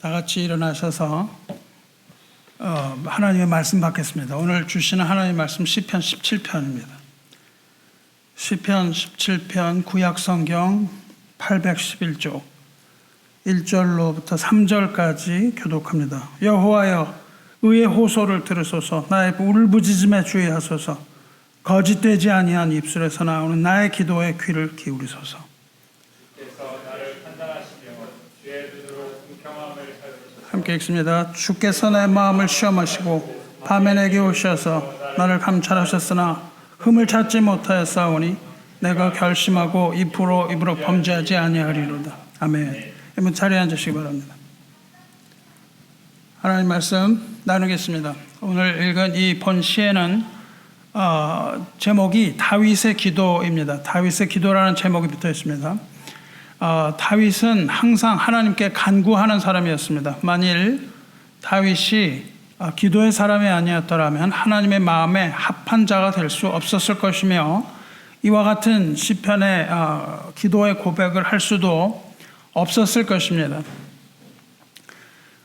다 같이 일어나셔서 하나님의 말씀 받겠습니다. 오늘 주시는 하나님의 말씀 시편 17편입니다. 시편 17편 구약성경 811쪽 1절로부터 3절까지 교독합니다. 여호와여 의의 호소를 들으소서. 나의 울부짖음에 주의하소서. 거짓되지 아니한 입술에서 나오는 나의 기도에 귀를 기울이소서. 함께 읽습니다. 주께서 내 마음을 시험하시고 밤에 내게 오셔서 나를 감찰하셨으나 흠을 찾지 못하였사오니 내가 결심하고 입으로 범죄하지 아니하리로다. 아멘. 여러분 자리에 앉으시기 바랍니다. 하나님 말씀 나누겠습니다. 오늘 읽은 이 본 시에는 제목이 다윗의 기도입니다. 다윗의 기도라는 제목이 붙어 있습니다. 다윗은 항상 하나님께 간구하는 사람이었습니다. 만일 다윗이 기도의 사람이 아니었더라면 하나님의 마음에 합한 자가 될 수 없었을 것이며 이와 같은 시편의 기도의 고백을 할 수도 없었을 것입니다.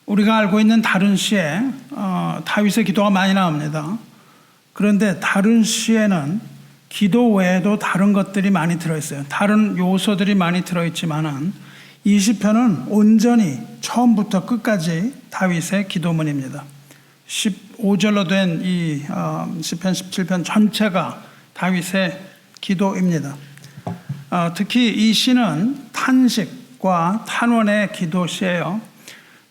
우리가 알고 있는 다른 시에 다윗의 기도가 많이 나옵니다. 그런데 다른 시에는 기도 외에도 다른 것들이 많이 들어있어요. 다른 요소들이 많이 들어있지만은 이 시편은 온전히 처음부터 끝까지 다윗의 기도문입니다. 15절로 된 이 시편 17편 전체가 다윗의 기도입니다. 특히 이 시는 탄식과 탄원의 기도시예요.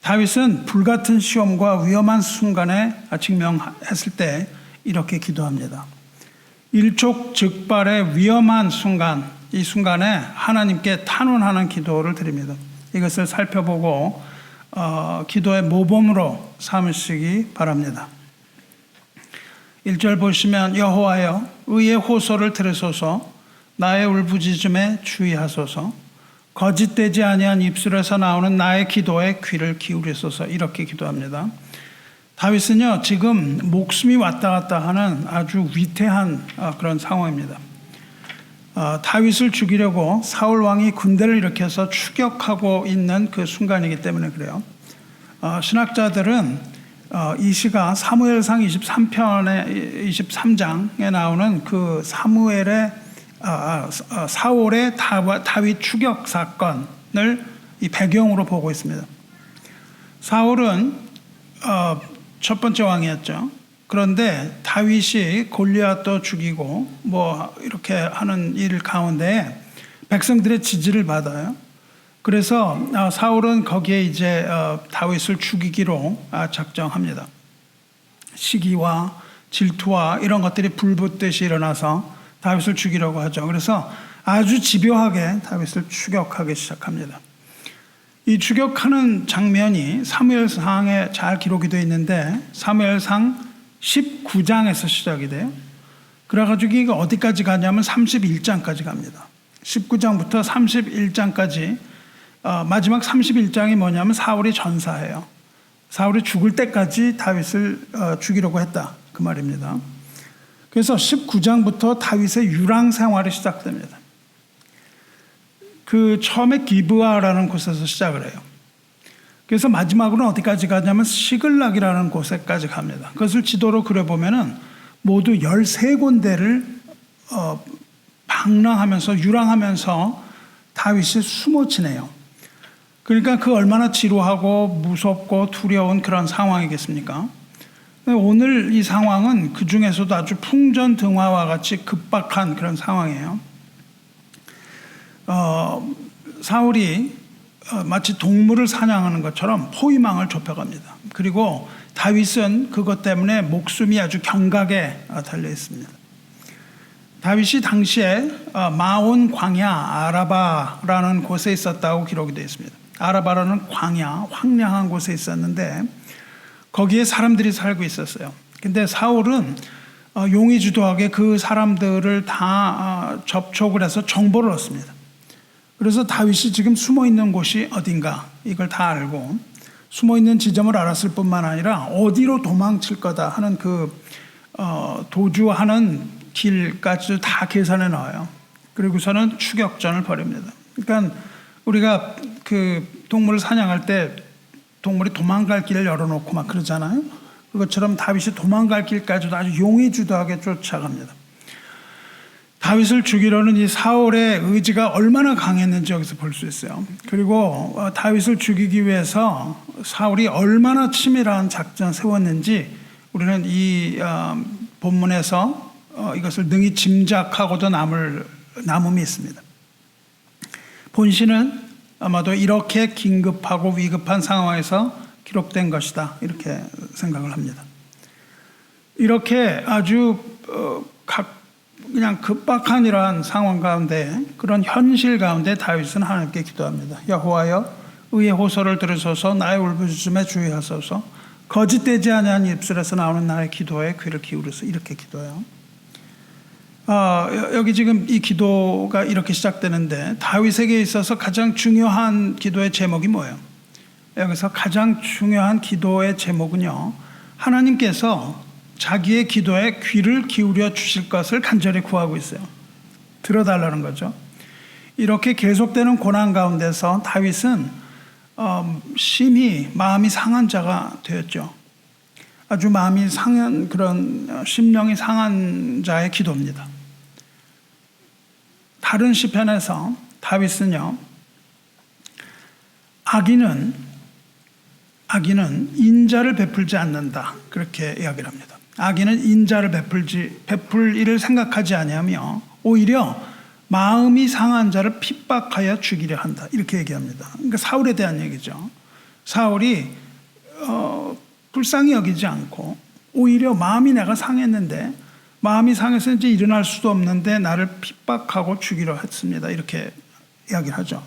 다윗은 불같은 시험과 위험한 순간에 직면했을 때 이렇게 기도합니다. 일촉즉발의 위험한 순간, 이 순간에 하나님께 탄원하는 기도를 드립니다. 이것을 살펴보고 기도의 모범으로 삼으시기 바랍니다. 1절 보시면 여호와여 의의 호소를 들으소서. 나의 울부짖음에 주의하소서. 거짓되지 아니한 입술에서 나오는 나의 기도에 귀를 기울이소서. 이렇게 기도합니다. 다윗은요 지금 목숨이 왔다 갔다 하는 아주 위태한 그런 상황입니다. 다윗을 죽이려고 사울 왕이 군대를 일으켜서 추격하고 있는 그 순간이기 때문에 그래요. 신학자들은 이 시가 사무엘상 23장에 나오는 그 사울의 다윗 추격 사건을 이 배경으로 보고 있습니다. 사울은 첫 번째 왕이었죠. 그런데 다윗이 골리앗도 죽이고 뭐 이렇게 하는 일 가운데 백성들의 지지를 받아요. 그래서 사울은 거기에 이제 다윗을 죽이기로 작정합니다. 시기와 질투와 이런 것들이 불붙듯이 일어나서 다윗을 죽이려고 하죠. 그래서 아주 집요하게 다윗을 추격하기 시작합니다. 이 추격하는 장면이 사무엘상에 잘 기록이 되어 있는데 사무엘상 19장에서 시작이 돼요. 그래가지고 이게 어디까지 가냐면 31장까지 갑니다. 19장부터 31장까지 마지막 31장이 뭐냐면 사울이 전사해요. 사울이 죽을 때까지 다윗을 죽이려고 했다 그 말입니다. 그래서 19장부터 다윗의 유랑 생활이 시작됩니다. 그 처음에 기브아라는 곳에서 시작을 해요. 그래서 마지막으로는 어디까지 가냐면 시글락이라는 곳에까지 갑니다. 그것을 지도로 그려보면은 모두 13군데를 방랑하면서 유랑하면서 다윗이 숨어 지내요. 그러니까 그 얼마나 지루하고 무섭고 두려운 그런 상황이겠습니까? 오늘 이 상황은 그 중에서도 아주 풍전등화와 같이 급박한 그런 상황이에요. 사울이 마치 동물을 사냥하는 것처럼 포위망을 좁혀갑니다. 그리고 다윗은 그것 때문에 목숨이 아주 경각에 달려 있습니다. 다윗이 당시에 마온 광야 아라바라는 곳에 있었다고 기록이 되어 있습니다. 아라바라는 광야, 황량한 곳에 있었는데 거기에 사람들이 살고 있었어요. 근데 사울은 용의주도하게 그 사람들을 다 접촉을 해서 정보를 얻습니다. 그래서 다윗이 지금 숨어있는 곳이 어딘가 이걸 다 알고 숨어있는 지점을 알았을 뿐만 아니라 어디로 도망칠 거다 하는 그 도주하는 길까지도 다 계산해 넣어요. 그리고서는 추격전을 벌입니다. 그러니까 우리가 그 동물을 사냥할 때 동물이 도망갈 길을 열어놓고 막 그러잖아요. 그것처럼 다윗이 도망갈 길까지도 아주 용의주도하게 쫓아갑니다. 다윗을 죽이려는 이 사울의 의지가 얼마나 강했는지 여기서 볼 수 있어요. 그리고 다윗을 죽이기 위해서 사울이 얼마나 치밀한 작전을 세웠는지 우리는 이 본문에서 이것을 능히 짐작하고도 남음이 있습니다. 본시는 아마도 이렇게 긴급하고 위급한 상황에서 기록된 것이다, 이렇게 생각을 합니다. 이렇게 아주 그냥 급박한 이러한 상황 가운데, 그런 현실 가운데 다윗은 하나님께 기도합니다. 여호와여, 의의 호소를 들으소서, 나의 울부짖음에 주의하소서, 거짓되지 아니한 입술에서 나오는 나의 기도에 귀를 기울여서, 이렇게 기도해요. 여기 지금 이 기도가 이렇게 시작되는데 다윗에게 있어서 가장 중요한 기도의 제목이 뭐예요? 여기서 가장 중요한 기도의 제목은요, 하나님께서 자기의 기도에 귀를 기울여 주실 것을 간절히 구하고 있어요. 들어달라는 거죠. 이렇게 계속되는 고난 가운데서 다윗은 심히 마음이 상한 자가 되었죠. 아주 마음이 상한, 그런 심령이 상한 자의 기도입니다. 다른 시편에서 다윗은요, 악인은 인자를 베풀지 않는다, 그렇게 이야기를 합니다. 악인은 인자를 베풀 일을 생각하지 아니하며 오히려 마음이 상한 자를 핍박하여 죽이려 한다, 이렇게 얘기합니다. 그러니까 사울에 대한 얘기죠. 사울이 불쌍히 여기지 않고 오히려 마음이 내가 상했는데, 마음이 상해서 이제 일어날 수도 없는데 나를 핍박하고 죽이려 했습니다, 이렇게 이야기를 하죠.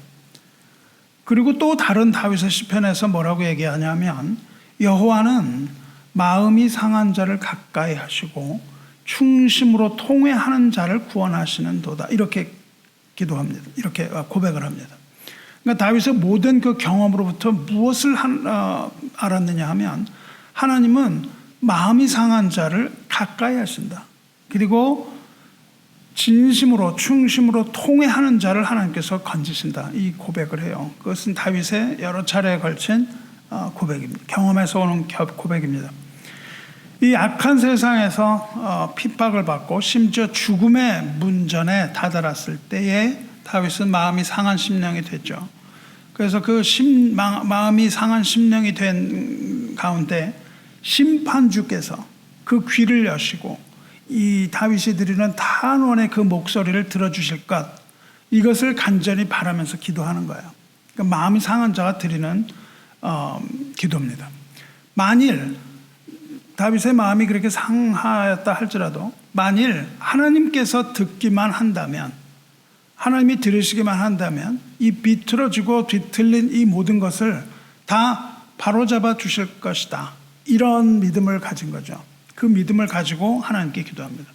그리고 또 다른 다윗의 시편에서 뭐라고 얘기하냐면, 여호와는 마음이 상한 자를 가까이 하시고 충심으로 통회하는 자를 구원하시는도다, 이렇게 기도합니다. 이렇게 고백을 합니다. 그러니까 다윗의 모든 그 경험으로부터 무엇을 알았느냐 하면, 하나님은 마음이 상한 자를 가까이 하신다. 그리고 진심으로 충심으로 통회하는 자를 하나님께서 건지신다, 이 고백을 해요. 그것은 다윗의 여러 차례에 걸친 고백입니다. 경험에서 오는 고백입니다. 이 악한 세상에서 핍박을 받고 심지어 죽음의 문전에 다다랐을 때에 다윗은 마음이 상한 심령이 됐죠. 그래서 그 마음이 상한 심령이 된 가운데 심판주께서 그 귀를 여시고 이 다윗이 드리는 탄원의 그 목소리를 들어주실 것, 이것을 간절히 바라면서 기도하는 거예요. 그러니까 마음이 상한 자가 드리는 기도입니다. 만일 다윗의 마음이 그렇게 상하였다 할지라도, 만일 하나님께서 듣기만 한다면, 하나님이 들으시기만 한다면 이 비틀어지고 뒤틀린 이 모든 것을 다 바로잡아 주실 것이다, 이런 믿음을 가진 거죠. 그 믿음을 가지고 하나님께 기도합니다.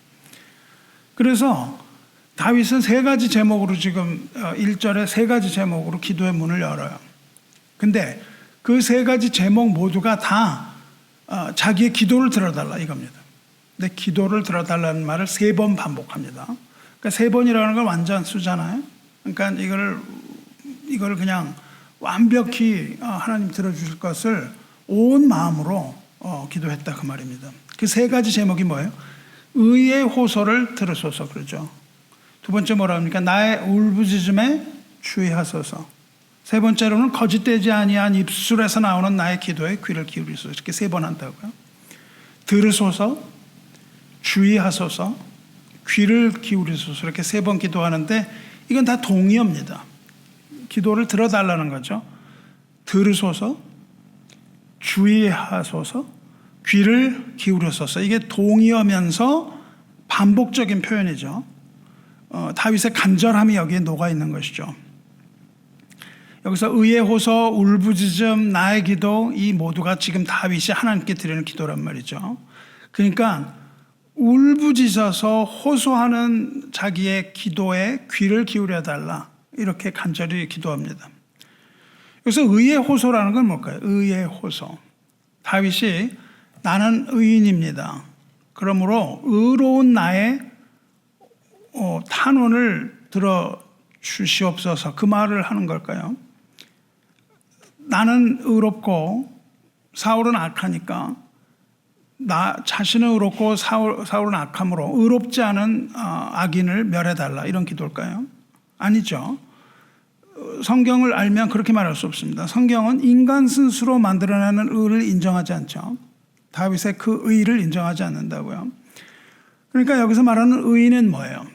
그래서 다윗은 세 가지 제목으로, 지금 1절에 세 가지 제목으로 기도의 문을 열어요. 근데 그 세 가지 제목 모두가 다 자기의 기도를 들어달라, 이겁니다. 근데 기도를 들어달라는 말을 3번 반복합니다. 그러니까 3번이라는 건 완전 수잖아요. 그러니까 이걸 그냥 완벽히 하나님 들어주실 것을 온 마음으로 기도했다, 그 말입니다. 그 세 가지 제목이 뭐예요? 의의 호소를 들으소서, 그러죠. 두 번째 뭐라 합니까? 나의 울부짖음에 주의하소서. 세 번째로는 거짓되지 아니한 입술에서 나오는 나의 기도에 귀를 기울이소서, 이렇게 3번 한다고요. 들으소서, 주의하소서, 귀를 기울이소서, 이렇게 3번 기도하는데 이건 다 동의어입니다. 기도를 들어달라는 거죠. 들으소서, 주의하소서, 귀를 기울여소서, 이게 동의어면서 반복적인 표현이죠. 다윗의 간절함이 여기에 녹아 있는 것이죠. 여기서 의의 호소, 울부짖음, 나의 기도, 이 모두가 지금 다윗이 하나님께 드리는 기도란 말이죠. 그러니까 울부짖어서 호소하는 자기의 기도에 귀를 기울여 달라, 이렇게 간절히 기도합니다. 여기서 의의 호소라는 건 뭘까요? 의의 호소. 다윗이 나는 의인입니다, 그러므로 의로운 나의 탄원을 들어 주시옵소서, 그 말을 하는 걸까요? 나는 의롭고 사울은 악하니까 나 자신은 의롭고 사울은 악함으로 의롭지 않은 악인을 멸해달라, 이런 기도일까요? 아니죠. 성경을 알면 그렇게 말할 수 없습니다. 성경은 인간 스스로 만들어내는 의를 인정하지 않죠. 다윗의 그 의를 인정하지 않는다고요. 그러니까 여기서 말하는 의는 뭐예요?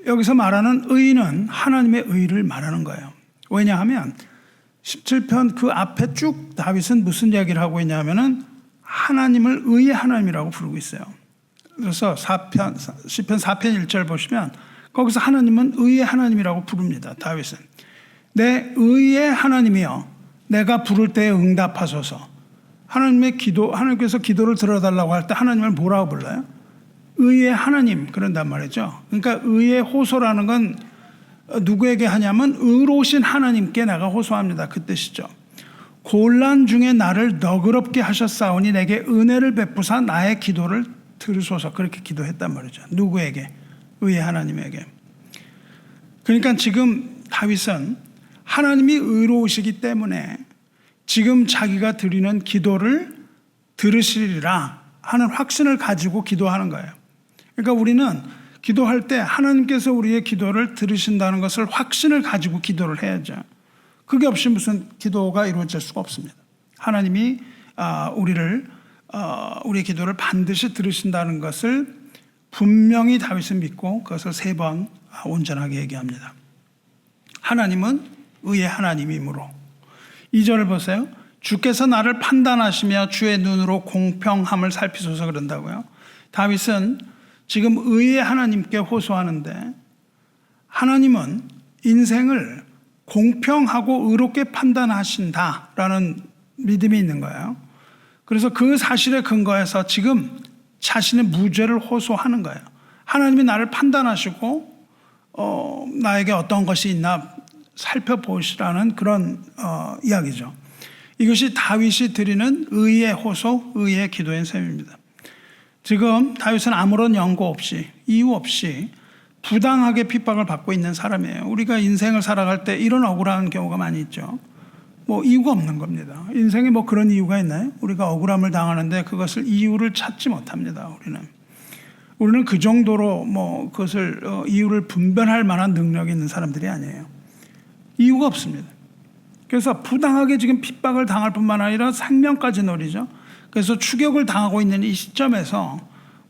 여기서 말하는 의는 하나님의 의를 말하는 거예요. 왜냐하면 17편 그 앞에 쭉 다윗은 무슨 이야기를 하고 있냐면은 하나님을 의의 하나님이라고 부르고 있어요. 그래서 시편 4편 1절 보시면 거기서 하나님은 의의 하나님이라고 부릅니다. 다윗은 내 의의 하나님이여 내가 부를 때에 응답하소서. 하나님께서 기도를 들어달라고 할 때 하나님을 뭐라고 불러요? 의의 하나님, 그런단 말이죠. 그러니까 의의 호소라는 건 누구에게 하냐면 의로우신 하나님께 내가 호소합니다, 그 뜻이죠. 곤란 중에 나를 너그럽게 하셨사오니 내게 은혜를 베푸사 나의 기도를 들으소서. 그렇게 기도했단 말이죠. 누구에게? 의의 하나님에게. 그러니까 지금 다윗은 하나님이 의로우시기 때문에 지금 자기가 드리는 기도를 들으시리라 하는 확신을 가지고 기도하는 거예요. 그러니까 우리는 기도할 때 하나님께서 우리의 기도를 들으신다는 것을 확신을 가지고 기도를 해야죠. 그게 없이 무슨 기도가 이루어질 수가 없습니다. 하나님이 우리의 기도를 반드시 들으신다는 것을 분명히 다윗은 믿고 그것을 3번 온전하게 얘기합니다. 하나님은 의의 하나님이므로. 2절을 보세요. 주께서 나를 판단하시며 주의 눈으로 공평함을 살피소서, 그런다고요. 다윗은 지금 의의 하나님께 호소하는데 하나님은 인생을 공평하고 의롭게 판단하신다라는 믿음이 있는 거예요. 그래서 그 사실에 근거해서 지금 자신의 무죄를 호소하는 거예요. 하나님이 나를 판단하시고 나에게 어떤 것이 있나 살펴보시라는 그런 이야기죠. 이것이 다윗이 드리는 의의 호소, 의의 기도인 셈입니다. 지금 다윗은 아무런 연고 없이, 이유 없이 부당하게 핍박을 받고 있는 사람이에요. 우리가 인생을 살아갈 때 이런 억울한 경우가 많이 있죠. 이유가 없는 겁니다. 인생에 그런 이유가 있나요? 우리가 억울함을 당하는데 그것을 이유를 찾지 못합니다. 우리는 그 정도로 그것을 이유를 분별할 만한 능력이 있는 사람들이 아니에요. 이유가 없습니다. 그래서 부당하게 지금 핍박을 당할 뿐만 아니라 생명까지 노리죠. 그래서 추격을 당하고 있는 이 시점에서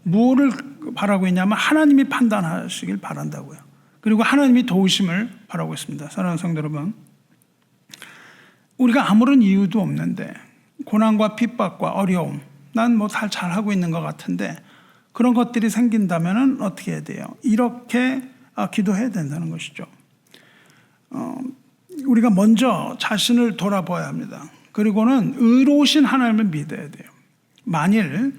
무엇을 바라고 있냐면 하나님이 판단하시길 바란다고요. 그리고 하나님이 도우심을 바라고 있습니다. 사랑하는 성도 여러분, 우리가 아무런 이유도 없는데 고난과 핍박과 어려움, 난 잘하고 있는 것 같은데 그런 것들이 생긴다면 어떻게 해야 돼요? 이렇게 기도해야 된다는 것이죠. 우리가 먼저 자신을 돌아봐야 합니다. 그리고는 의로우신 하나님을 믿어야 돼요. 만일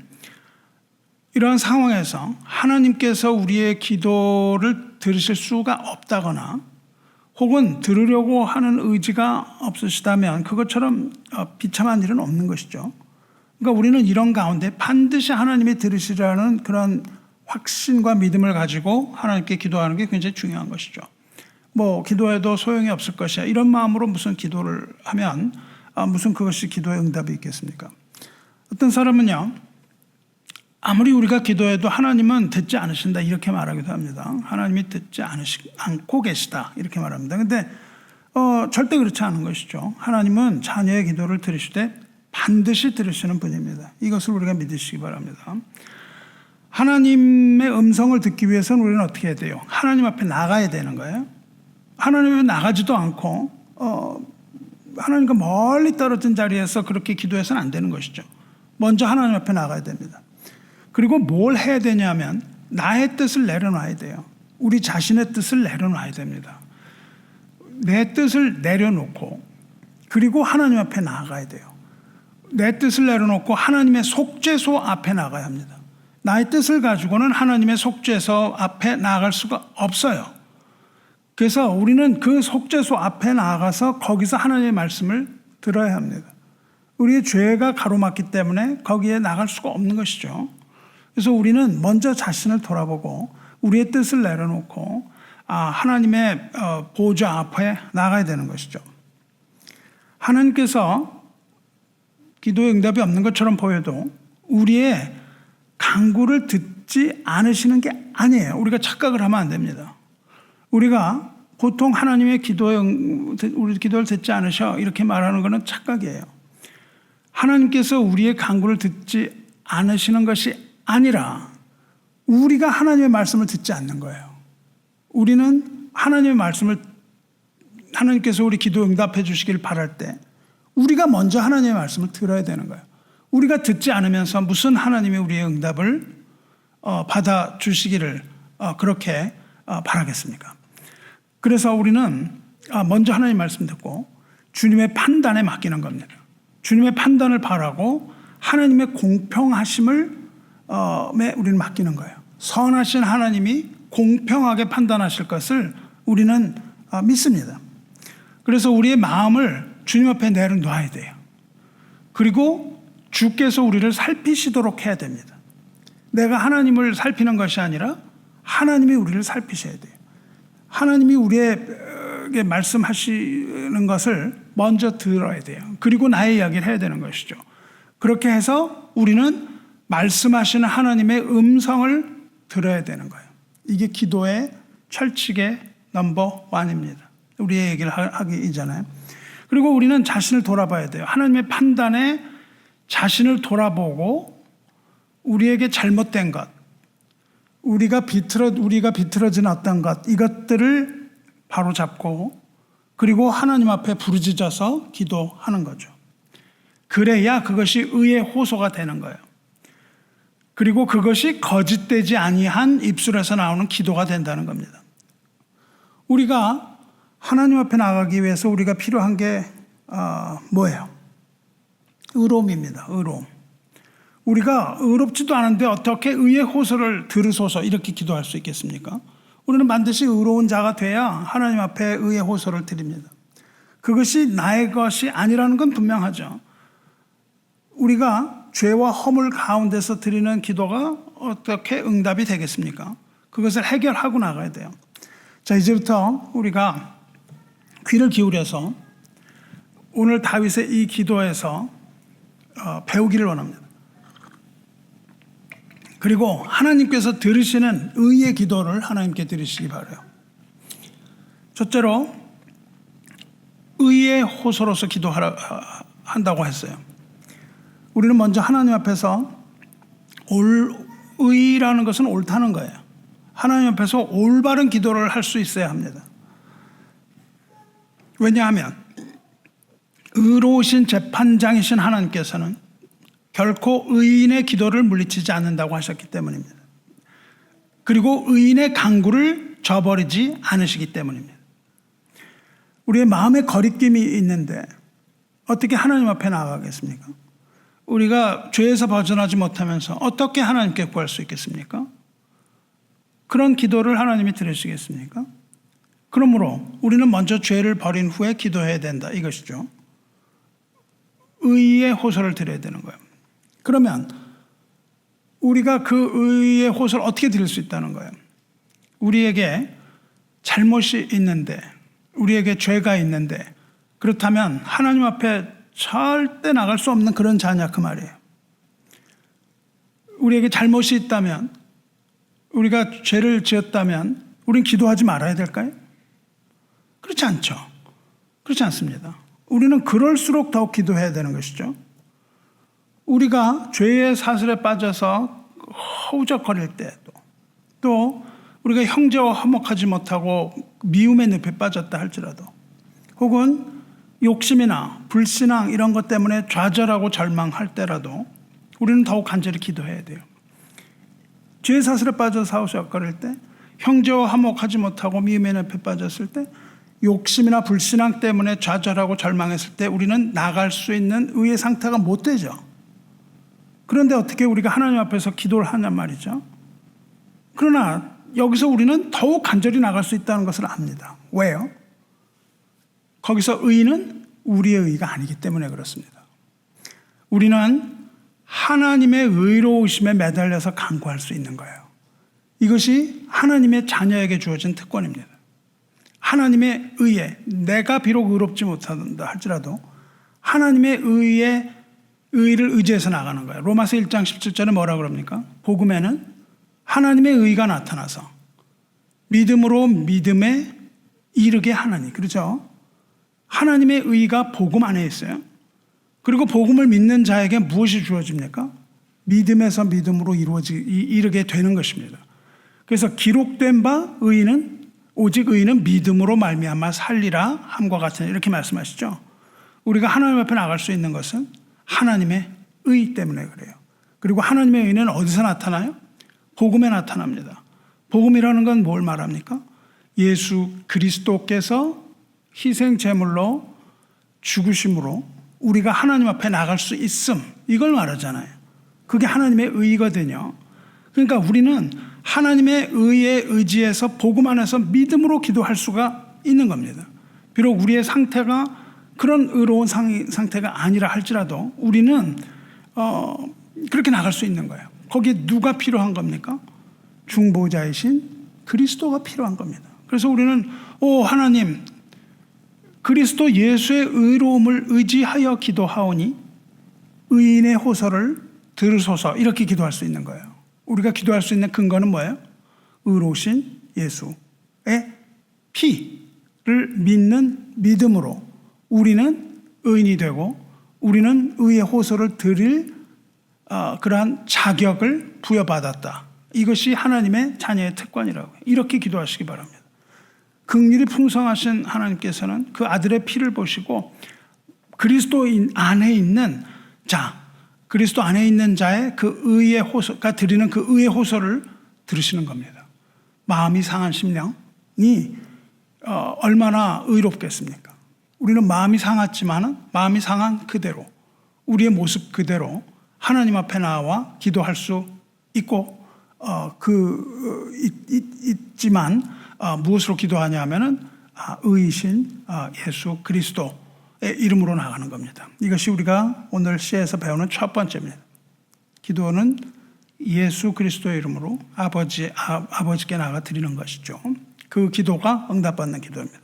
이러한 상황에서 하나님께서 우리의 기도를 들으실 수가 없다거나 혹은 들으려고 하는 의지가 없으시다면 그것처럼 비참한 일은 없는 것이죠. 그러니까 우리는 이런 가운데 반드시 하나님이 들으시라는 그런 확신과 믿음을 가지고 하나님께 기도하는 게 굉장히 중요한 것이죠. 기도해도 소용이 없을 것이야, 이런 마음으로 무슨 기도를 하면 무슨 그것이 기도의 응답이 있겠습니까? 어떤 사람은요, 아무리 우리가 기도해도 하나님은 듣지 않으신다, 이렇게 말하기도 합니다. 하나님이 듣지 않고 계시다, 이렇게 말합니다. 근데 절대 그렇지 않은 것이죠. 하나님은 자녀의 기도를 들으시되 반드시 들으시는 분입니다. 이것을 우리가 믿으시기 바랍니다. 하나님의 음성을 듣기 위해서는 우리는 어떻게 해야 돼요? 하나님 앞에 나가야 되는 거예요. 하나님 앞에 나가지도 않고 하나님과 멀리 떨어진 자리에서 그렇게 기도해서는 안 되는 것이죠. 먼저 하나님 앞에 나가야 됩니다. 그리고 뭘 해야 되냐면 나의 뜻을 내려놔야 돼요. 우리 자신의 뜻을 내려놔야 됩니다. 내 뜻을 내려놓고 그리고 하나님 앞에 나아가야 돼요. 내 뜻을 내려놓고 하나님의 속죄소 앞에 나가야 합니다. 나의 뜻을 가지고는 하나님의 속죄소 앞에 나아갈 수가 없어요. 그래서 우리는 그 속죄소 앞에 나아가서 거기서 하나님의 말씀을 들어야 합니다. 우리의 죄가 가로막기 때문에 거기에 나갈 수가 없는 것이죠. 그래서 우리는 먼저 자신을 돌아보고 우리의 뜻을 내려놓고 하나님의 보좌 앞에 나가야 되는 것이죠. 하나님께서 기도의 응답이 없는 것처럼 보여도 우리의 간구를 듣지 않으시는 게 아니에요. 우리가 착각을 하면 안 됩니다. 우리가 보통 하나님의 우리 기도를 듣지 않으셔 이렇게 말하는 것은 착각이에요. 하나님께서 우리의 간구를 듣지 않으시는 것이 아니라 우리가 하나님의 말씀을 듣지 않는 거예요. 우리는 하나님의 말씀을 하나님께서 우리 기도 응답해 주시길 바랄 때 우리가 먼저 하나님의 말씀을 들어야 되는 거예요. 우리가 듣지 않으면서 무슨 하나님이 우리의 응답을 받아 주시기를 그렇게 바라겠습니까? 그래서 우리는 먼저 하나님의 말씀 듣고 주님의 판단에 맡기는 겁니다. 주님의 판단을 바라고 하나님의 공평하심을 우리는 맡기는 거예요. 선하신 하나님이 공평하게 판단하실 것을 우리는 믿습니다. 그래서 우리의 마음을 주님 앞에 내려놓아야 돼요. 그리고 주께서 우리를 살피시도록 해야 됩니다. 내가 하나님을 살피는 것이 아니라 하나님이 우리를 살피셔야 돼요. 하나님이 우리에게 말씀하시는 것을 먼저 들어야 돼요. 그리고 나의 이야기를 해야 되는 것이죠. 그렇게 해서 우리는 말씀하시는 하나님의 음성을 들어야 되는 거예요. 이게 기도의 철칙의 넘버 1입니다. 우리의 얘기를 하기 이전에. 그리고 우리는 자신을 돌아봐야 돼요. 하나님의 판단에 자신을 돌아보고 우리에게 잘못된 것, 우리가 비틀어진 어떤 것, 이것들을 바로 잡고 그리고 하나님 앞에 부르짖어서 기도하는 거죠. 그래야 그것이 의의 호소가 되는 거예요. 그리고 그것이 거짓되지 아니한 입술에서 나오는 기도가 된다는 겁니다. 우리가 하나님 앞에 나가기 위해서 우리가 필요한 게 뭐예요? 의로움입니다. 의로움. 우리가 의롭지도 않은데 어떻게 의의 호소를 들으소서 이렇게 기도할 수 있겠습니까? 우리는 반드시 의로운 자가 돼야 하나님 앞에 의의 호소를 드립니다. 그것이 나의 것이 아니라는 건 분명하죠. 우리가 죄와 허물 가운데서 드리는 기도가 어떻게 응답이 되겠습니까? 그것을 해결하고 나가야 돼요. 자, 이제부터 우리가 귀를 기울여서 오늘 다윗의 이 기도에서 배우기를 원합니다. 그리고 하나님께서 들으시는 의의 기도를 하나님께 드리시기 바라요. 첫째로 의의 호소로서 기도한다고 했어요. 우리는 먼저 하나님 앞에서 의라는 것은 옳다는 거예요. 하나님 앞에서 올바른 기도를 할 수 있어야 합니다. 왜냐하면 의로우신 재판장이신 하나님께서는 결코 의인의 기도를 물리치지 않는다고 하셨기 때문입니다. 그리고 의인의 간구를 저버리지 않으시기 때문입니다. 우리의 마음에 거리낌이 있는데 어떻게 하나님 앞에 나아가겠습니까? 우리가 죄에서 벗어나지 못하면서 어떻게 하나님께 구할 수 있겠습니까? 그런 기도를 하나님이 들으시겠습니까? 그러므로 우리는 먼저 죄를 버린 후에 기도해야 된다 이것이죠. 의의 호소를 드려야 되는 거예요. 그러면 우리가 그 의의 호소를 어떻게 드릴 수 있다는 거예요? 우리에게 잘못이 있는데, 우리에게 죄가 있는데, 그렇다면 하나님 앞에 절대 나갈 수 없는 그런 자냐 그 말이에요. 우리에게 잘못이 있다면, 우리가 죄를 지었다면 우린 기도하지 말아야 될까요? 그렇지 않죠. 그렇지 않습니다. 우리는 그럴수록 더욱 기도해야 되는 것이죠. 우리가 죄의 사슬에 빠져서 허우적거릴 때, 또 우리가 형제와 화목하지 못하고 미움의 늪에 빠졌다 할지라도, 혹은 욕심이나 불신앙 이런 것 때문에 좌절하고 절망할 때라도 우리는 더욱 간절히 기도해야 돼요. 죄의 사슬에 빠져서 허우적거릴 때, 형제와 화목하지 못하고 미움의 늪에 빠졌을 때, 욕심이나 불신앙 때문에 좌절하고 절망했을 때 우리는 나갈 수 있는 의의 상태가 못 되죠. 그런데 어떻게 우리가 하나님 앞에서 기도를 하냔 말이죠. 그러나 여기서 우리는 더욱 간절히 나갈 수 있다는 것을 압니다. 왜요? 거기서 의는 우리의 의가 아니기 때문에 그렇습니다. 우리는 하나님의 의로우심에 매달려서 간구할 수 있는 거예요. 이것이 하나님의 자녀에게 주어진 특권입니다. 하나님의 의에, 내가 비록 의롭지 못한다 할지라도 하나님의 의를 의지해서 나가는 거예요. 로마서 1장 17절에 뭐라 그럽니까? 복음에는 하나님의 의가 나타나서 믿음으로 믿음에 이르게 하나니. 그렇죠? 하나님의 의가 복음 안에 있어요. 그리고 복음을 믿는 자에게 무엇이 주어집니까? 믿음에서 믿음으로 이르게 되는 것입니다. 그래서 기록된 바 의는 오직 의는 믿음으로 말미암아 살리라 함과 같은 이렇게 말씀하시죠. 우리가 하나님 앞에 나갈 수 있는 것은 하나님의 의 때문에 그래요. 그리고 하나님의 의는 어디서 나타나요? 복음에 나타납니다. 복음이라는 건 뭘 말합니까? 예수 그리스도께서 희생 제물로 죽으심으로 우리가 하나님 앞에 나갈 수 있음, 이걸 말하잖아요. 그게 하나님의 의거든요. 그러니까 우리는 하나님의 의에 의지해서 복음 안에서 믿음으로 기도할 수가 있는 겁니다. 비록 우리의 상태가 그런 의로운 상태가 아니라 할지라도 우리는 그렇게 나갈 수 있는 거예요. 거기에 누가 필요한 겁니까? 중보자이신 그리스도가 필요한 겁니다. 그래서 우리는 하나님 그리스도 예수의 의로움을 의지하여 기도하오니 의인의 호소를 들으소서, 이렇게 기도할 수 있는 거예요. 우리가 기도할 수 있는 근거는 뭐예요? 의로우신 예수의 피를 믿는 믿음으로 우리는 의인이 되고 우리는 의의 호소를 드릴 그러한 자격을 부여받았다. 이것이 하나님의 자녀의 특권이라고 이렇게 기도하시기 바랍니다. 긍휼이 풍성하신 하나님께서는 그 아들의 피를 보시고 그리스도 안에 있는 자, 그리스도 안에 있는 자의 그 의의 호소가 드리는 그 의의 호소를 들으시는 겁니다. 마음이 상한 심령이 얼마나 의롭겠습니까? 우리는 마음이 상했지만은 마음이 상한 그대로 우리의 모습 그대로 하나님 앞에 나와 기도할 수 있고 있지만 무엇으로 기도하냐면은 의이신 예수 그리스도의 이름으로 나가는 겁니다. 이것이 우리가 오늘 시에서 배우는 첫 번째입니다. 기도는 예수 그리스도의 이름으로 아버지께 나가 드리는 것이죠. 그 기도가 응답받는 기도입니다.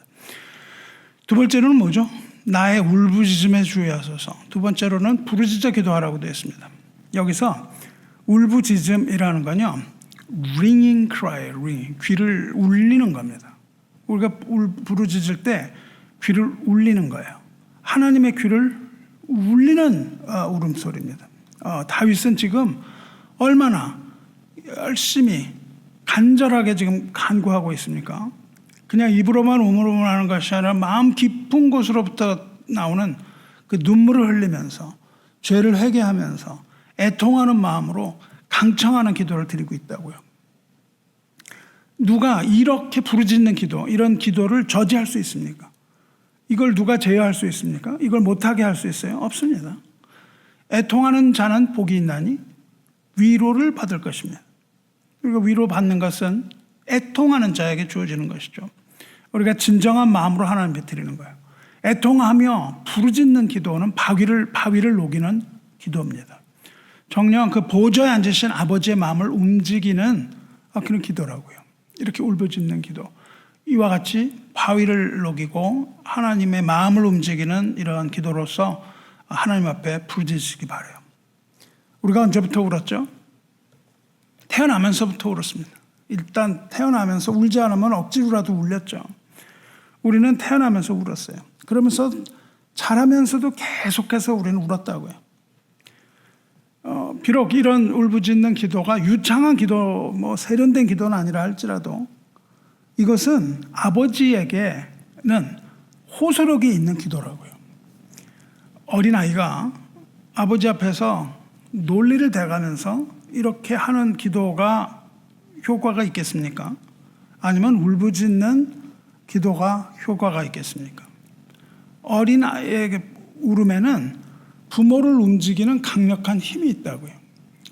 두 번째로는 뭐죠? 나의 울부짖음에 주의하소서. 두 번째로는 부르짖어 기도하라고 되어 있습니다. 여기서 울부짖음이라는 건요, ringing cry, ring, 귀를 울리는 겁니다. 우리가 부르짖을 때 귀를 울리는 거예요. 하나님의 귀를 울리는 울음소리입니다. 다윗은 지금 얼마나 열심히 간절하게 지금 간구하고 있습니까? 그냥 입으로만 우물우물 하는 것이 아니라 마음 깊은 곳으로부터 나오는 그 눈물을 흘리면서 죄를 회개하면서 애통하는 마음으로 강청하는 기도를 드리고 있다고요. 누가 이렇게 부르짖는 기도, 이런 기도를 저지할 수 있습니까? 이걸 누가 제어할 수 있습니까? 이걸 못하게 할 수 있어요? 없습니다. 애통하는 자는 복이 있나니 위로를 받을 것입니다. 그리고 위로받는 것은 애통하는 자에게 주어지는 것이죠. 우리가 진정한 마음으로 하나님께 드리는 거예요. 애통하며 부르짖는 기도는 바위를 녹이는 기도입니다. 정녕 그 보좌에 앉으신 아버지의 마음을 움직이는 그런 기도라고요. 이렇게 울부짖는 기도. 이와 같이 바위를 녹이고 하나님의 마음을 움직이는 이러한 기도로서 하나님 앞에 부르짖으시기 바라요. 우리가 언제부터 울었죠? 태어나면서부터 울었습니다. 일단 태어나면서 울지 않으면 억지로라도 울렸죠. 우리는 태어나면서 울었어요. 그러면서 자라면서도 계속해서 우리는 울었다고요. 비록 이런 울부짖는 기도가 유창한 기도, 세련된 기도는 아니라 할지라도 이것은 아버지에게는 호소력이 있는 기도라고요. 어린아이가 아버지 앞에서 논리를 대가면서 이렇게 하는 기도가 효과가 있겠습니까? 아니면 울부짖는 기도가 효과가 있겠습니까? 어린아이에게 울음에는 부모를 움직이는 강력한 힘이 있다고요.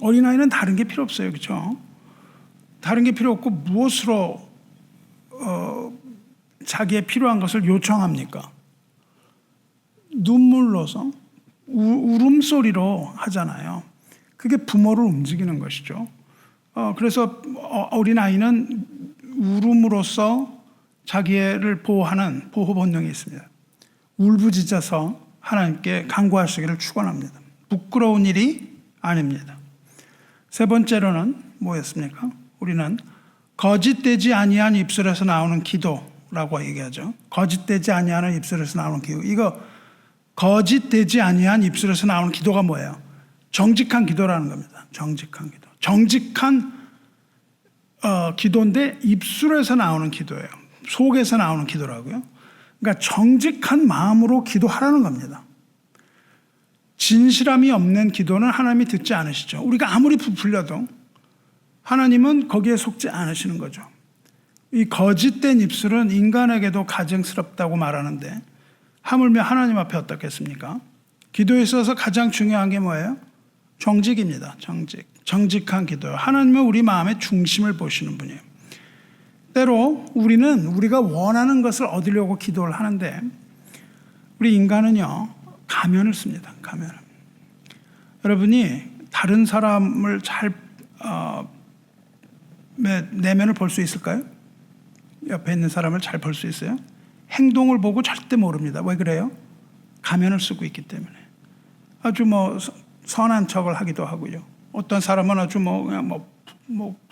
어린아이는 다른 게 필요 없어요. 그렇죠? 다른 게 필요 없고 무엇으로 자기의 필요한 것을 요청합니까? 눈물로서 울음소리로 하잖아요. 그게 부모를 움직이는 것이죠. 그래서 어린아이는 울음으로써 자기를 보호하는 보호 본능이 있습니다. 울부짖어서 하나님께 간구하시기를 축원합니다. 부끄러운 일이 아닙니다. 세 번째로는 뭐였습니까? 우리는 거짓되지 아니한 입술에서 나오는 기도라고 얘기하죠. 거짓되지 아니하는 입술에서 나오는 기도. 이거 거짓되지 아니한 입술에서 나오는 기도가 뭐예요? 정직한 기도라는 겁니다. 정직한 기도. 정직한 기도인데 입술에서 나오는 기도예요. 속에서 나오는 기도라고요. 그러니까 정직한 마음으로 기도하라는 겁니다. 진실함이 없는 기도는 하나님이 듣지 않으시죠. 우리가 아무리 부풀려도 하나님은 거기에 속지 않으시는 거죠. 이 거짓된 입술은 인간에게도 가증스럽다고 말하는데 하물며 하나님 앞에 어떻겠습니까? 기도에 있어서 가장 중요한 게 뭐예요? 정직입니다. 정직한 기도요. 하나님은 우리 마음의 중심을 보시는 분이에요. 때로 우리는 우리가 원하는 것을 얻으려고 기도를 하는데 우리 인간은요, 가면을 씁니다. 가면을. 여러분이 다른 사람을 잘 내면을 볼 수 있을까요? 옆에 있는 사람을 잘 볼 수 있어요? 행동을 보고 절대 모릅니다. 왜 그래요? 가면을 쓰고 있기 때문에. 아주 선한 척을 하기도 하고요. 어떤 사람은 아주 그냥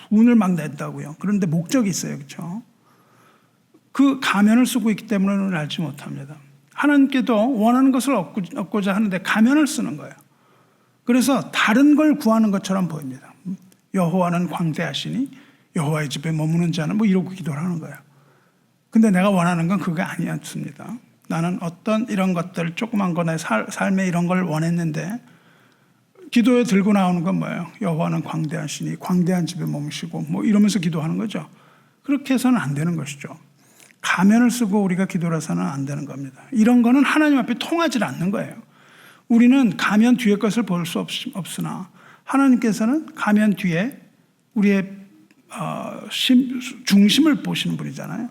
분을 막 낸다고요. 그런데 목적이 있어요. 그렇죠? 그 가면을 쓰고 있기 때문에 눈을 알지 못합니다. 하나님께도 원하는 것을 얻고자 하는데 가면을 쓰는 거예요. 그래서 다른 걸 구하는 것처럼 보입니다. 여호와는 광대하시니 여호와의 집에 머무는 자는 이러고 기도를 하는 거예요. 근데 내가 원하는 건 그게 아니었습니다. 나는 어떤 이런 것들, 조그만 거 내 삶에 이런 걸 원했는데 기도에 들고 나오는 건 뭐예요? 여호와는 광대하시니 광대한 집에 머무시고 이러면서 기도하는 거죠. 그렇게 해서는 안 되는 것이죠. 가면을 쓰고 우리가 기도를 해서는 안 되는 겁니다. 이런 거는 하나님 앞에 통하지 않는 거예요. 우리는 가면 뒤에 것을 볼 수 없으나 하나님께서는 가면 뒤에 우리의 중심을 보시는 분이잖아요.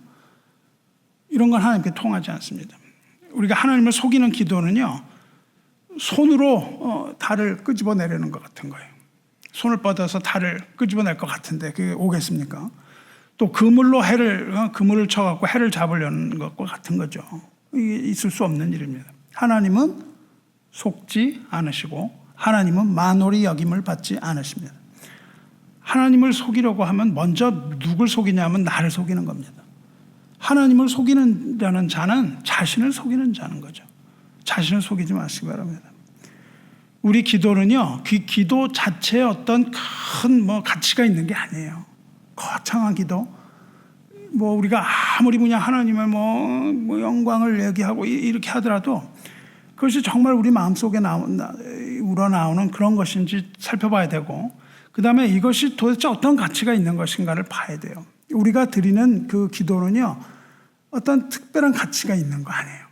이런 건 하나님께 통하지 않습니다. 우리가 하나님을 속이는 기도는요, 손으로 달을 끄집어내려는 것 같은 거예요. 손을 뻗어서 달을 끄집어낼 것 같은데 그게 오겠습니까? 또 그물을 쳐갖고 해를 잡으려는 것과 같은 거죠. 이게 있을 수 없는 일입니다. 하나님은 속지 않으시고 하나님은 만홀히 여김을 받지 않으십니다. 하나님을 속이려고 하면 먼저 누굴 속이냐면 나를 속이는 겁니다. 하나님을 속이는 자는 자신을 속이는 자는 거죠. 자신을 속이지 마시기 바랍니다. 우리 기도는요, 그 기도 자체에 어떤 큰 가치가 있는 게 아니에요. 거창한 기도, 우리가 아무리 그냥 하나님의 영광을 얘기하고 이렇게 하더라도 그것이 정말 우리 마음속에 우러나오는 그런 것인지 살펴봐야 되고, 그 다음에 이것이 도대체 어떤 가치가 있는 것인가를 봐야 돼요. 우리가 드리는 그 기도는요, 어떤 특별한 가치가 있는 거 아니에요.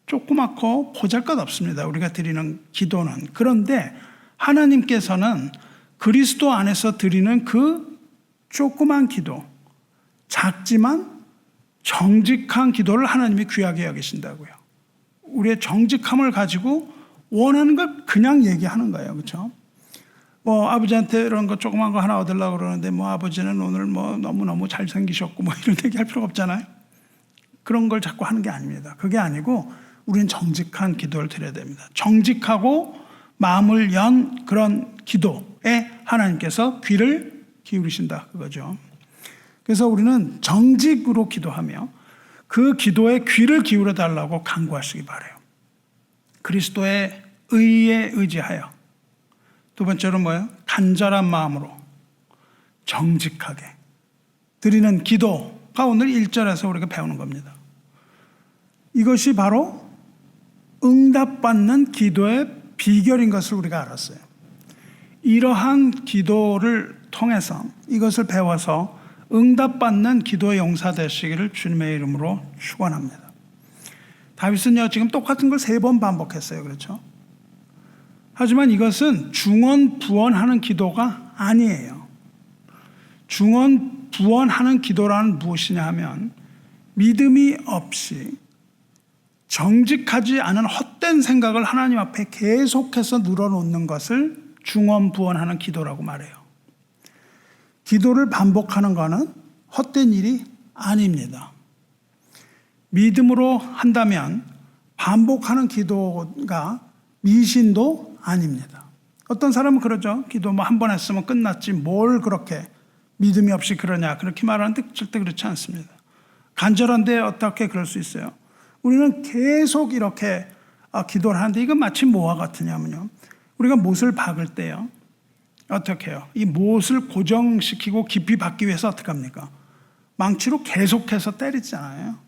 조그맣고 보잘것없습니다. 우리가 드리는 기도는. 그런데 하나님께서는 그리스도 안에서 드리는 그 조그만 기도, 작지만 정직한 기도를 하나님이 귀하게 여기신다고요. 우리의 정직함을 가지고 원하는 걸 그냥 얘기하는 거예요. 그렇죠? 아버지한테 이런 거 조그만 거 하나 얻으려고 그러는데 아버지는 오늘 너무너무 잘생기셨고 이런 얘기 할 필요가 없잖아요. 그런 걸 자꾸 하는 게 아닙니다. 그게 아니고 우리는 정직한 기도를 드려야 됩니다. 정직하고 마음을 연 그런 기도에 하나님께서 귀를 기울이신다 그거죠. 그래서 우리는 정직으로 기도하며 그 기도에 귀를 기울여 달라고 간구하시기 바라요. 그리스도의 의에 의지하여. 두 번째로 뭐예요? 간절한 마음으로 정직하게 드리는 기도가 오늘 1절에서 우리가 배우는 겁니다. 이것이 바로 응답받는 기도의 비결인 것을 우리가 알았어요. 이러한 기도를 통해서 이것을 배워서 응답받는 기도의 용사 되시기를 주님의 이름으로 축원합니다. 다윗은요, 지금 똑같은 걸 3번 반복했어요. 그렇죠? 하지만 이것은 중언부언하는 기도가 아니에요. 중언부언하는 기도란 무엇이냐 하면 믿음이 없이 정직하지 않은 헛된 생각을 하나님 앞에 계속해서 늘어놓는 것을 중언부언하는 기도라고 말해요. 기도를 반복하는 것은 헛된 일이 아닙니다. 믿음으로 한다면 반복하는 기도가 미신도 아닙니다. 어떤 사람은 그러죠. 기도 뭐 한 번 했으면 끝났지 뭘 그렇게 믿음이 없이 그러냐 그렇게 말하는데 절대 그렇지 않습니다. 간절한데 어떻게 그럴 수 있어요? 우리는 계속 이렇게 기도를 하는데 이건 마치 뭐와 같으냐면요. 우리가 못을 박을 때요. 어떻게 해요? 이 못을 고정시키고 깊이 박기 위해서 어떻게 합니까? 망치로 계속해서 때리잖아요.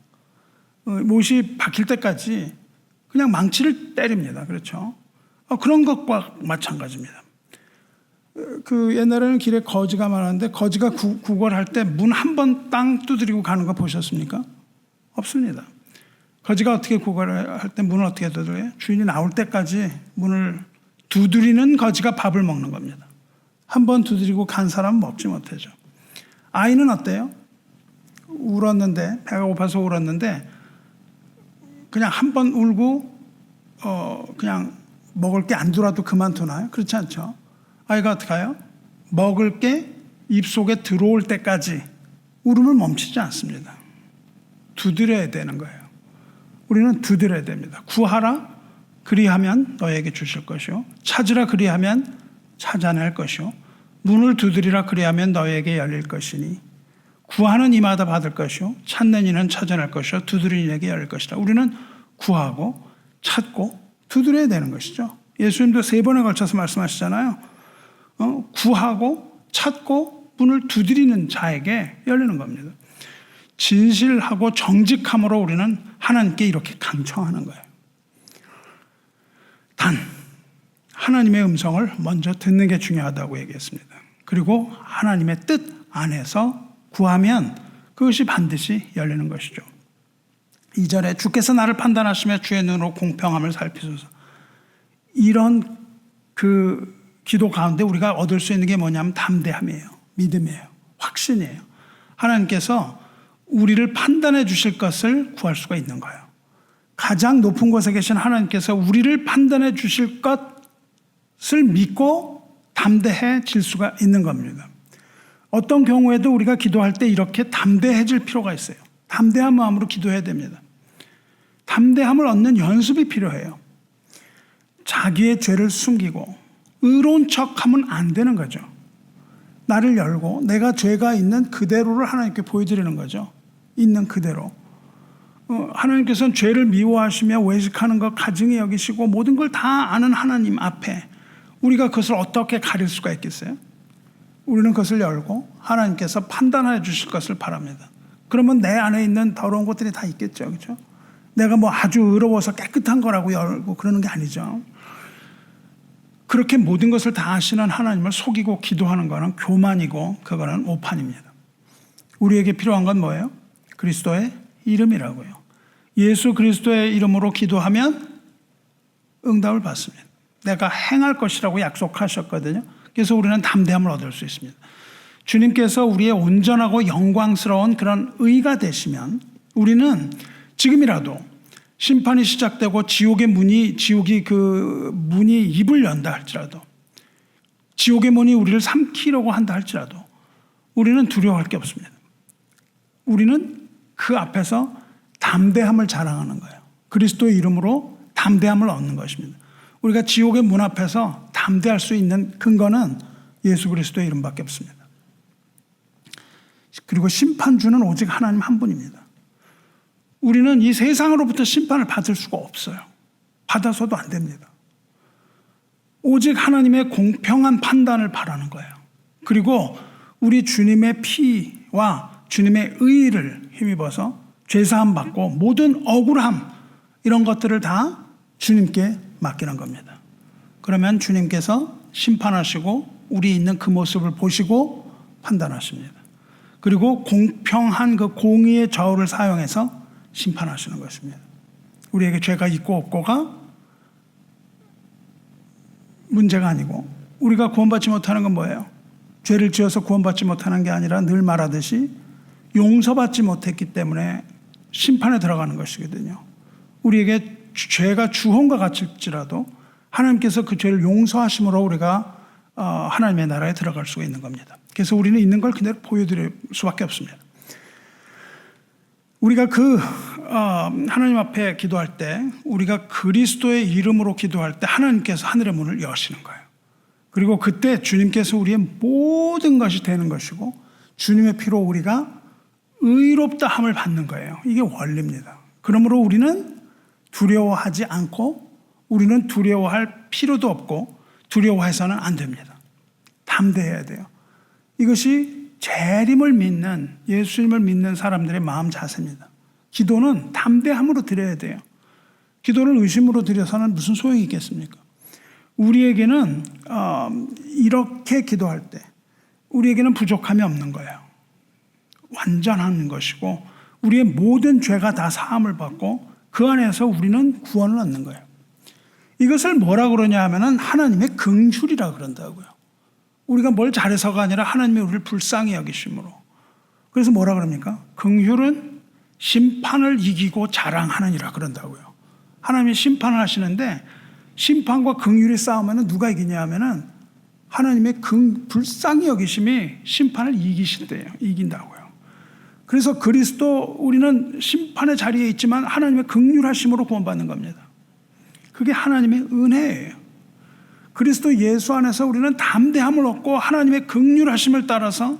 못이 박힐 때까지 그냥 망치를 때립니다. 그렇죠? 그런 것과 마찬가지입니다. 그 옛날에는 길에 거지가 많았는데 거지가 구걸할 때 문 한 번 땅 두드리고 가는 거 보셨습니까? 없습니다. 거지가 어떻게 구걸을 할 때 문을 어떻게 두드려요? 주인이 나올 때까지 문을 두드리는 거지가 밥을 먹는 겁니다. 한 번 두드리고 간 사람은 먹지 못하죠. 아이는 어때요? 울었는데 배가 고파서 울었는데 그냥 한 번 울고 그냥 먹을 게 안 들어와도 그만두나요? 그렇지 않죠. 아이가 어떻게 해요? 먹을 게 입속에 들어올 때까지 울음을 멈추지 않습니다. 두드려야 되는 거예요. 우리는 두드려야 됩니다. 구하라 그리하면 너에게 주실 것이요 찾으라 그리하면 찾아낼 것이요 문을 두드리라 그리하면 너에게 열릴 것이니 구하는 이마다 받을 것이요 찾는 이는 찾아낼 것이요 두드리는 이에게 열릴 것이다. 우리는 구하고 찾고 두드려야 되는 것이죠. 예수님도 3번에 걸쳐서 말씀하시잖아요. 구하고 찾고 문을 두드리는 자에게 열리는 겁니다. 진실하고 정직함으로 우리는 하나님께 이렇게 간청하는 거예요. 단 하나님의 음성을 먼저 듣는 게 중요하다고 얘기했습니다. 그리고 하나님의 뜻 안에서 구하면 그것이 반드시 열리는 것이죠. 2절에 주께서 나를 판단하시며 주의 눈으로 공평함을 살피소서. 이런 그 기도 가운데 우리가 얻을 수 있는 게 뭐냐면 담대함이에요. 믿음이에요. 확신이에요. 하나님께서 우리를 판단해 주실 것을 구할 수가 있는 거예요. 가장 높은 곳에 계신 하나님께서 우리를 판단해 주실 것을 믿고 담대해질 수가 있는 겁니다. 어떤 경우에도 우리가 기도할 때 이렇게 담대해질 필요가 있어요. 담대한 마음으로 기도해야 됩니다. 담대함을 얻는 연습이 필요해요. 자기의 죄를 숨기고 의로운 척하면 안 되는 거죠. 나를 열고 내가 죄가 있는 그대로를 하나님께 보여드리는 거죠. 있는 그대로. 하나님께서는 죄를 미워하시며 외식하는 것 가증히 여기시고 모든 걸 다 아는 하나님 앞에 우리가 그것을 어떻게 가릴 수가 있겠어요? 우리는 그것을 열고 하나님께서 판단해 주실 것을 바랍니다. 그러면 내 안에 있는 더러운 것들이 다 있겠죠. 그렇죠? 내가 뭐 아주 의로워서 깨끗한 거라고 열고 그러는 게 아니죠. 그렇게 모든 것을 다 아시는 하나님을 속이고 기도하는 것은 교만이고 그거는 오판입니다. 우리에게 필요한 건 뭐예요? 그리스도의 이름이라고요. 예수 그리스도의 이름으로 기도하면 응답을 받습니다. 내가 행할 것이라고 약속하셨거든요. 그래서 우리는 담대함을 얻을 수 있습니다. 주님께서 우리의 온전하고 영광스러운 그런 의가 되시면 우리는 지금이라도 심판이 시작되고 지옥이 그 문이 입을 연다 할지라도 지옥의 문이 우리를 삼키려고 한다 할지라도 우리는 두려워할 게 없습니다. 우리는 그 앞에서 담대함을 자랑하는 거예요. 그리스도의 이름으로 담대함을 얻는 것입니다. 우리가 지옥의 문 앞에서 담대할 수 있는 근거는 예수 그리스도의 이름밖에 없습니다. 그리고 심판주는 오직 하나님 한 분입니다. 우리는 이 세상으로부터 심판을 받을 수가 없어요. 받아서도 안 됩니다. 오직 하나님의 공평한 판단을 바라는 거예요. 그리고 우리 주님의 피와 주님의 의를 힘입어서 죄사함 받고 모든 억울함 이런 것들을 다 주님께 맡기는 겁니다. 그러면 주님께서 심판하시고 우리 있는 그 모습을 보시고 판단하십니다. 그리고 공평한 그 공의의 저울을 사용해서 심판하시는 것입니다. 우리에게 죄가 있고 없고가 문제가 아니고 우리가 구원받지 못하는 건 뭐예요? 죄를 지어서 구원받지 못하는 게 아니라 늘 말하듯이 용서받지 못했기 때문에 심판에 들어가는 것이거든요. 우리에게 죄가 주홍과 같을지라도 하나님께서 그 죄를 용서하심으로 우리가 하나님의 나라에 들어갈 수가 있는 겁니다. 그래서 우리는 있는 걸 그대로 보여드릴 수밖에 없습니다. 우리가 그 하나님 앞에 기도할 때 우리가 그리스도의 이름으로 기도할 때 하나님께서 하늘의 문을 여시는 거예요. 그리고 그때 주님께서 우리의 모든 것이 되는 것이고 주님의 피로 우리가 의롭다 함을 받는 거예요. 이게 원리입니다. 그러므로 우리는 두려워하지 않고 우리는 두려워할 필요도 없고 두려워해서는 안 됩니다. 담대해야 돼요. 이것이 재림을 믿는 예수님을 믿는 사람들의 마음 자세입니다. 기도는 담대함으로 드려야 돼요. 기도를 의심으로 드려서는 무슨 소용이 있겠습니까? 우리에게는 이렇게 기도할 때 우리에게는 부족함이 없는 거예요. 완전한 것이고 우리의 모든 죄가 다 사함을 받고 그 안에서 우리는 구원을 얻는 거예요. 이것을 뭐라 그러냐 하면은 하나님의 긍휼이라 그런다고요. 우리가 뭘 잘해서가 아니라 하나님이 우리를 불쌍히 여기심으로. 그래서 뭐라 그럽니까? 긍휼은 심판을 이기고 자랑하느니라 그런다고요. 하나님이 심판을 하시는데 심판과 긍휼이 싸우면 누가 이기냐 하면은 하나님의 불쌍히 여기심이 심판을 이기신대요. 이긴다고요. 그래서 그리스도 우리는 심판의 자리에 있지만 하나님의 긍휼하심으로 구원받는 겁니다. 그게 하나님의 은혜예요. 그리스도 예수 안에서 우리는 담대함을 얻고 하나님의 긍휼하심을 따라서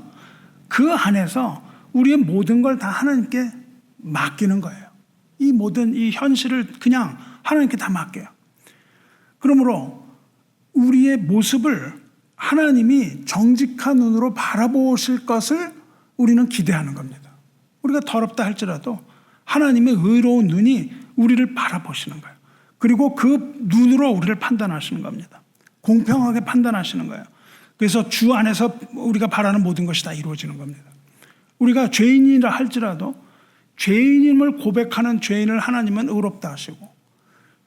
그 안에서 우리의 모든 걸 다 하나님께 맡기는 거예요. 이 모든 이 현실을 그냥 하나님께 다 맡겨요. 그러므로 우리의 모습을 하나님이 정직한 눈으로 바라보실 것을 우리는 기대하는 겁니다. 우리가 더럽다 할지라도 하나님의 의로운 눈이 우리를 바라보시는 거예요. 그리고 그 눈으로 우리를 판단하시는 겁니다. 공평하게 판단하시는 거예요. 그래서 주 안에서 우리가 바라는 모든 것이 다 이루어지는 겁니다. 우리가 죄인이라 할지라도 죄인임을 고백하는 죄인을 하나님은 의롭다 하시고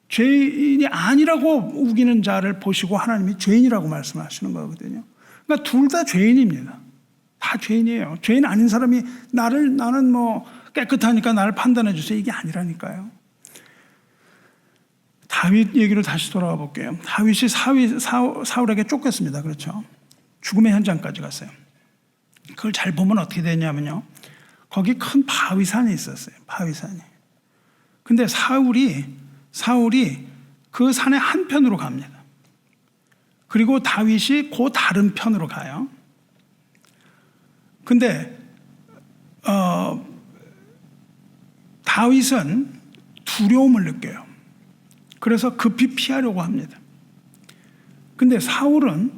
죄인이 아니라고 우기는 자를 보시고 하나님이 죄인이라고 말씀하시는 거거든요. 그러니까 둘 다 죄인입니다. 다 죄인이에요. 죄인 아닌 사람이 나는 뭐 깨끗하니까 나를 판단해 주세요. 이게 아니라니까요. 다윗 얘기로 다시 돌아가 볼게요. 다윗이 사울에게 쫓겼습니다. 그렇죠? 죽음의 현장까지 갔어요. 그걸 잘 보면 어떻게 되냐면요. 거기 큰 바위산이 있었어요. 바위산이. 근데 사울이 그 산의 한편으로 갑니다. 그리고 다윗이 그 다른 편으로 가요. 근데 다윗은 두려움을 느껴요. 그래서 급히 피하려고 합니다. 근데 사울은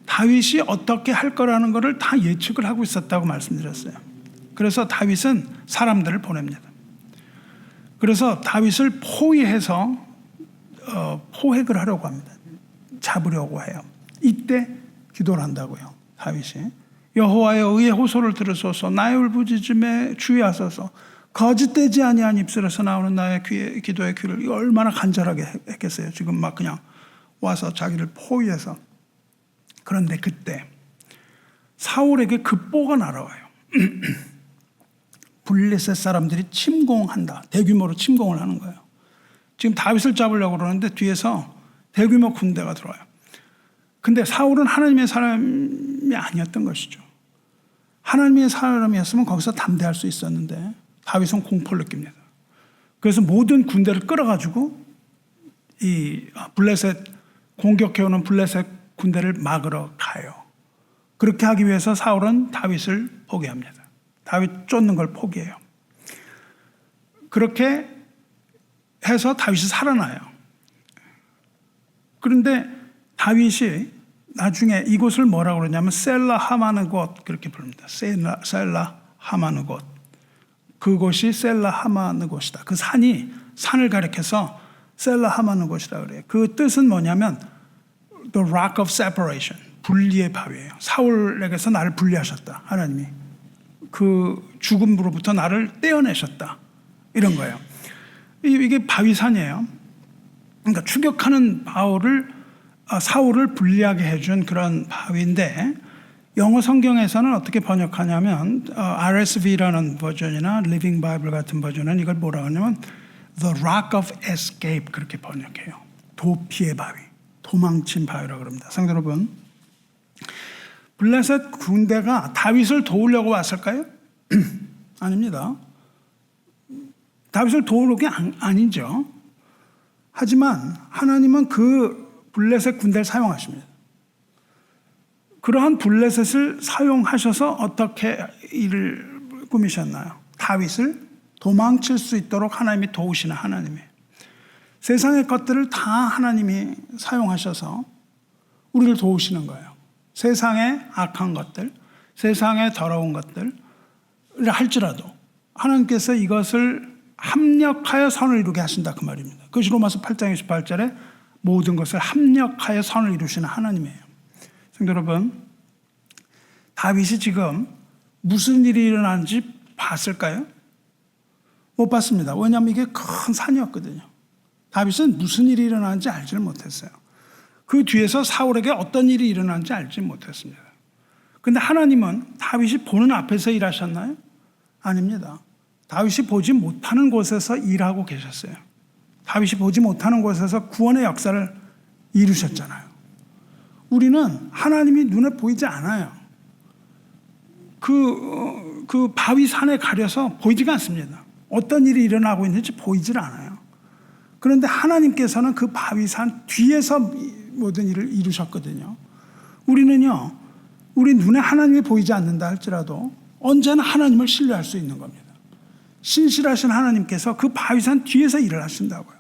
다윗이 어떻게 할 거라는 것을 다 예측을 하고 있었다고 말씀드렸어요. 그래서 다윗은 사람들을 보냅니다. 그래서 다윗을 포위해서 포획을 하려고 합니다. 잡으려고 해요. 이때 기도를 한다고요. 다윗이 여호와의 의의 호소를 들으소서 나의 울부짖음에 주의하소서 거짓되지 아니한 입술에서 나오는 나의 기도의 귀를 이거 얼마나 간절하게 했겠어요. 지금 막 그냥 와서 자기를 포위해서. 그런데 그때 사울에게 급보가 날아와요. 블레셋 사람들이 침공한다. 대규모로 침공을 하는 거예요. 지금 다윗을 잡으려고 그러는데 뒤에서 대규모 군대가 들어와요. 근데 사울은 하나님의 사람이 아니었던 것이죠. 하나님의 사람이었으면 거기서 담대할 수 있었는데 다윗은 공포를 느낍니다. 그래서 모든 군대를 끌어가지고 이 블레셋 공격해오는 블레셋 군대를 막으러 가요. 그렇게 하기 위해서 사울은 다윗을 포기합니다. 다윗 쫓는 걸 포기해요. 그렇게 해서 다윗이 살아나요. 그런데 다윗이 나중에 이곳을 뭐라고 그러냐면 셀라 하마느 곳 그렇게 부릅니다. 셀라 하마느 곳. 그곳이 셀라 하마느 곳이다. 그 산을 가리켜서 셀라 하마느 곳이라 그래요. 그 뜻은 뭐냐면 the rock of separation. 분리의 바위예요. 사울에게서 나를 분리하셨다. 하나님이. 그 죽음으로부터 나를 떼어내셨다. 이런 거예요. 이게 바위산이에요. 그러니까 추격하는 사울을 분리하게 해준 그런 바위인데 영어 성경에서는 어떻게 번역하냐면 RSV라는 버전이나 Living Bible 같은 버전은 이걸 뭐라고 하냐면 The Rock of Escape 그렇게 번역해요. 도피의 바위, 도망친 바위라고 합니다. 성도 여러분, 블레셋 군대가 다윗을 도우려고 왔을까요? 아닙니다. 다윗을 도우는 게 아니죠. 하지만 하나님은 그 블레셋 군대를 사용하십니다. 그러한 블레셋을 사용하셔서 어떻게 일을 꾸미셨나요? 다윗을 도망칠 수 있도록 하나님이 도우시는 하나님이에요. 세상의 것들을 다 하나님이 사용하셔서 우리를 도우시는 거예요. 세상의 악한 것들, 세상의 더러운 것들을 할지라도 하나님께서 이것을 합력하여 선을 이루게 하신다 그 말입니다. 그것이 로마서 8장 28절에 모든 것을 합력하여 선을 이루시는 하나님이에요. 성도 여러분, 다윗이 지금 무슨 일이 일어나는지 봤을까요? 못 봤습니다. 왜냐하면 이게 큰 산이었거든요. 다윗은 무슨 일이 일어나는지 알지를 못했어요. 그 뒤에서 사울에게 어떤 일이 일어나는지 알지 못했습니다. 그런데 하나님은 다윗이 보는 앞에서 일하셨나요? 아닙니다. 다윗이 보지 못하는 곳에서 일하고 계셨어요. 다윗이 보지 못하는 곳에서 구원의 역사를 이루셨잖아요. 우리는 하나님이 눈에 보이지 않아요. 그 바위 산에 가려서 보이지가 않습니다. 어떤 일이 일어나고 있는지 보이질 않아요. 그런데 하나님께서는 그 바위산 뒤에서 모든 일을 이루셨거든요. 우리는요, 우리 눈에 하나님이 보이지 않는다 할지라도 언제나 하나님을 신뢰할 수 있는 겁니다. 신실하신 하나님께서 그 바위산 뒤에서 일을 하신다고요.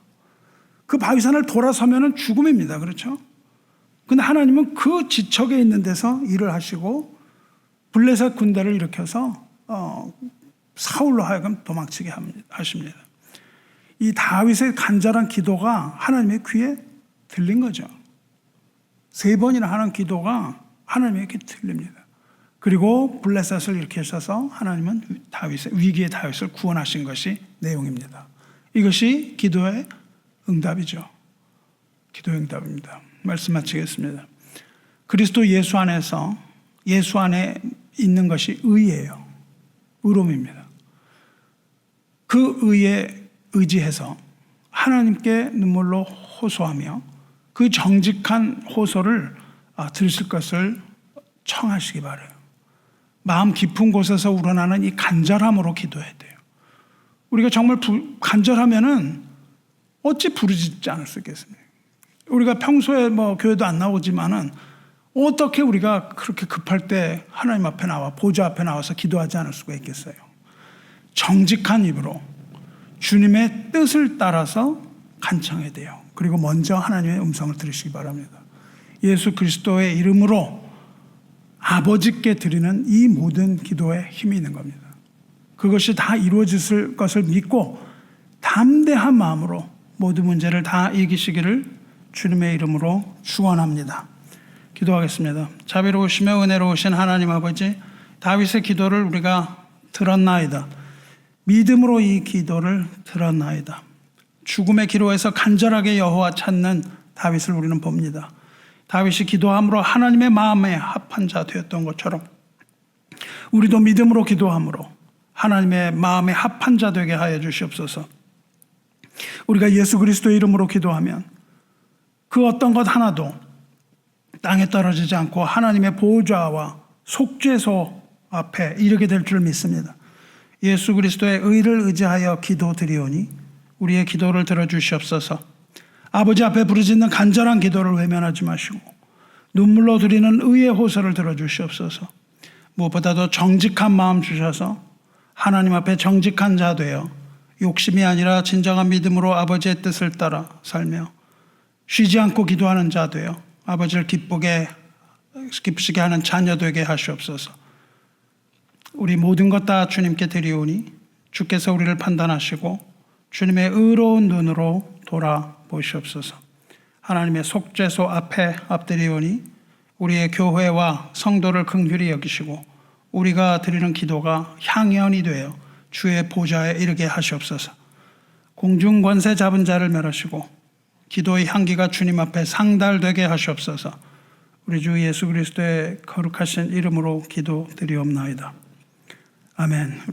그 바위산을 돌아서면 죽음입니다. 그렇죠? 근데 하나님은 그 지척에 있는 데서 일을 하시고 블레셋 군대를 일으켜서 사울로 하여금 도망치게 하십니다. 이 다윗의 간절한 기도가 하나님의 귀에 들린 거죠. 3번이나 하는 기도가 하나님에게 들립니다. 그리고 블레셋을 일으키셔서 하나님은 위기의 다윗을 구원하신 것이 내용입니다. 이것이 기도의 응답이죠. 기도의 응답입니다. 말씀 마치겠습니다. 그리스도 예수 안에서 예수 안에 있는 것이 의예요. 의로움입니다. 그 의에 의지해서 하나님께 눈물로 호소하며 그 정직한 호소를 들으실 것을 청하시기 바라요. 마음 깊은 곳에서 우러나는 이 간절함으로 기도해야 돼요. 우리가 정말 간절하면은 어찌 부르짖지 않을 수 있겠습니까? 우리가 평소에 교회도 안 나오지만은 어떻게 우리가 그렇게 급할 때 하나님 앞에 나와 보좌 앞에 나와서 기도하지 않을 수가 있겠어요? 정직한 입으로 주님의 뜻을 따라서 간청해야 돼요. 그리고 먼저 하나님의 음성을 들으시기 바랍니다. 예수 그리스도의 이름으로 아버지께 드리는 이 모든 기도에 힘이 있는 겁니다. 그것이 다 이루어질 것을 믿고 담대한 마음으로 모든 문제를 다 이기시기를 주님의 이름으로 축원합니다. 기도하겠습니다. 자비로우시며 은혜로우신 하나님 아버지, 다윗의 기도를 우리가 들었나이다. 믿음으로 이 기도를 들었나이다. 죽음의 기로에서 간절하게 여호와 찾는 다윗을 우리는 봅니다. 다윗이 기도함으로 하나님의 마음에 합한 자 되었던 것처럼 우리도 믿음으로 기도함으로 하나님의 마음에 합한 자 되게 하여 주시옵소서. 우리가 예수 그리스도의 이름으로 기도하면 그 어떤 것 하나도 땅에 떨어지지 않고 하나님의 보좌와 속죄소 앞에 이르게 될 줄 믿습니다. 예수 그리스도의 의를 의지하여 기도드리오니 우리의 기도를 들어주시옵소서. 아버지 앞에 부르짖는 간절한 기도를 외면하지 마시고 눈물로 드리는 의의 호소를 들어주시옵소서. 무엇보다도 정직한 마음 주셔서 하나님 앞에 정직한 자 되어 욕심이 아니라 진정한 믿음으로 아버지의 뜻을 따라 살며 쉬지 않고 기도하는 자 되어 아버지를 기쁘시게 하는 자녀 되게 하시옵소서. 우리 모든 것 다 주님께 드리오니 주께서 우리를 판단하시고 주님의 의로운 눈으로 돌아보시옵소서. 하나님의 속죄소 앞에 엎드리오니 우리의 교회와 성도를 긍휼히 여기시고 우리가 드리는 기도가 향연이 되어 주의 보좌에 이르게 하시옵소서. 공중 권세 잡은 자를 멸하시고 기도의 향기가 주님 앞에 상달되게 하시옵소서. 우리 주 예수 그리스도의 거룩하신 이름으로 기도드리옵나이다. 아멘.